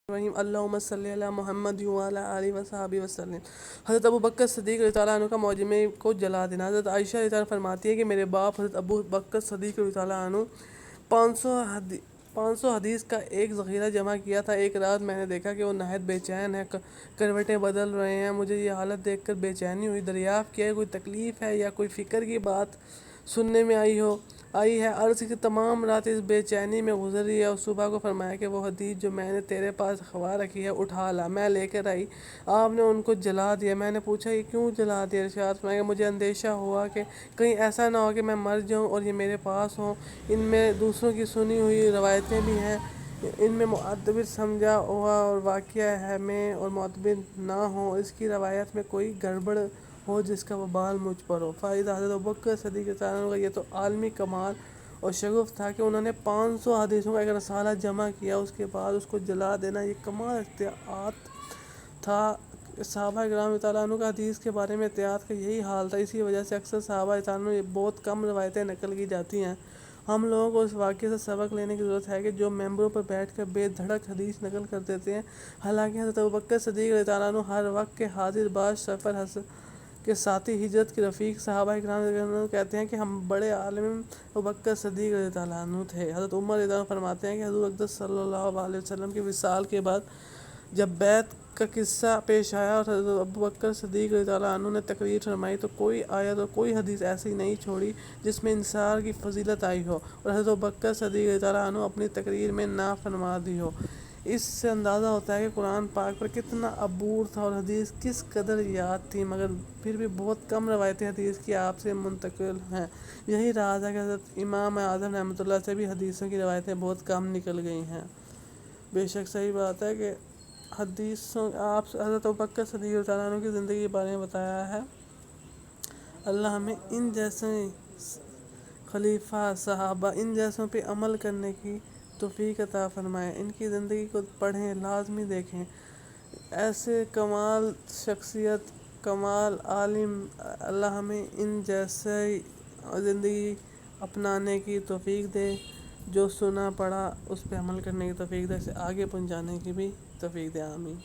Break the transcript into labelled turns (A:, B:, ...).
A: رحیم اللہم صلی علی محمد وعلی آلہ وصحبہ وسلم۔ حضرت ابوبکر صدیق رضی اللہ عنہ کا معجمے کو جلا دینا۔ حضرت عائشہ رضی اللہ عنہ فرماتی ہے کہ میرے باپ حضرت ابو بکر صدیق رضی اللہ عنہ 500 حدیث کا ایک ذخیرہ جمع کیا تھا۔ ایک رات میں نے دیکھا کہ وہ نہایت بے چین ہے، کروٹیں بدل رہے ہیں۔ مجھے یہ حالت دیکھ کر بے چینی ہوئی، دریافت کیا کہ کوئی تکلیف ہے یا کوئی فکر کی بات سننے میں آئی ہے۔ عرض کی تمام رات اس بے چینی میں گزری ہے، اور صبح کو فرمایا کہ وہ حدیث جو میں نے تیرے پاس رکھوا رکھی ہے اٹھا لا۔ میں لے کر آئی، آپ نے ان کو جلا دیا۔ میں نے پوچھا یہ کیوں جلا دیا؟ ارشاد فرمایا کہ مجھے اندیشہ ہوا کہ کہیں ایسا نہ ہو کہ میں مر جاؤں اور یہ میرے پاس ہوں۔ ان میں دوسروں کی سنی ہوئی روایتیں بھی ہیں، ان میں معتبر سمجھا ہوا اور واقعہ ہے میں اور معتبر نہ ہوں، اس کی روایت میں کوئی گڑبڑ ہو جس کا وبال مجھ پر ہو۔ فائدہ: حضرت ابوبکر صدیق رضی اللہ عنہ کا یہ تو عالمی کمال اور شگف تھا کہ انہوں نے 500 حدیثوں کا ایک رسالہ جمع کیا، اس کے بعد اس کو جلا دینا یہ کمال احتیاط تھا۔ صحابہ کرام رضی اللہ عنہ کا حدیث کے بارے میں احتیاط کا یہی حال تھا، اسی وجہ سے اکثر صحابہ رضی اللہ عنہ بہت کم روایتیں نقل کی جاتی ہیں۔ ہم لوگوں کو اس واقعے سے سبق لینے کی ضرورت ہے کہ جو ممبروں پر بیٹھ کر بے دھڑک حدیث نقل کر دیتے ہیں، حالانکہ حضرت ابوبکر صدیق رضی اللہ عنہ ہر وقت کے حاضر باش سفر کے ساتھی، ہجرت کے رفیق، صحابہ کرام رضی اللہ عنہ کہتے ہیں کہ ہم بڑے عالم ابوبکر صدیق رضی اللہ عنہ تھے۔ حضرت عمر رضی اللہ عنہ فرماتے ہیں کہ حضور اقدس صلی اللہ علیہ وسلم کے وصال کے بعد جب بیعت کا قصہ پیش آیا اور حضرت ابوبکر صدیق رضی اللہ عنہ نے تقریر فرمائی تو کوئی آیت اور کوئی حدیث ایسی نہیں چھوڑی جس میں انصار کی فضیلت آئی ہو اور حضرت ابوبکر صدیق رضی اللہ عنہ اپنی تقریر میں نہ فرما دی ہو۔ اس سے اندازہ ہوتا ہے کہ قرآن پاک پر کتنا عبور تھا اور حدیث کس قدر یاد تھی، مگر پھر بھی بہت کم روایتیں حدیث کی آپ سے منتقل ہیں۔ یہی راز ہے کہ حضرت امام اعظم رحمۃ اللہ سے بھی حدیثوں کی روایتیں بہت کم نکل گئی ہیں۔ بے شک صحیح بات ہے کہ حدیثوں آپ حضرت ابوبکر صدیق رضی اللہ عنہ کی زندگی کے بارے میں بتایا ہے۔ اللہ ہمیں ان جیسے خلیفہ صحابہ، ان جیسوں پہ عمل کرنے کی توفیق عطا فرمائے۔ ان کی زندگی کو پڑھیں، لازمی دیکھیں۔ ایسے کمال شخصیت، کمال عالم، اللہ ہمیں ان جیسے زندگی اپنانے کی توفیق دے، جو سنا پڑھا اس پہ عمل کرنے کی توفیق دے، اسے آگے پہنچانے کی بھی توفیق دے۔ آمین۔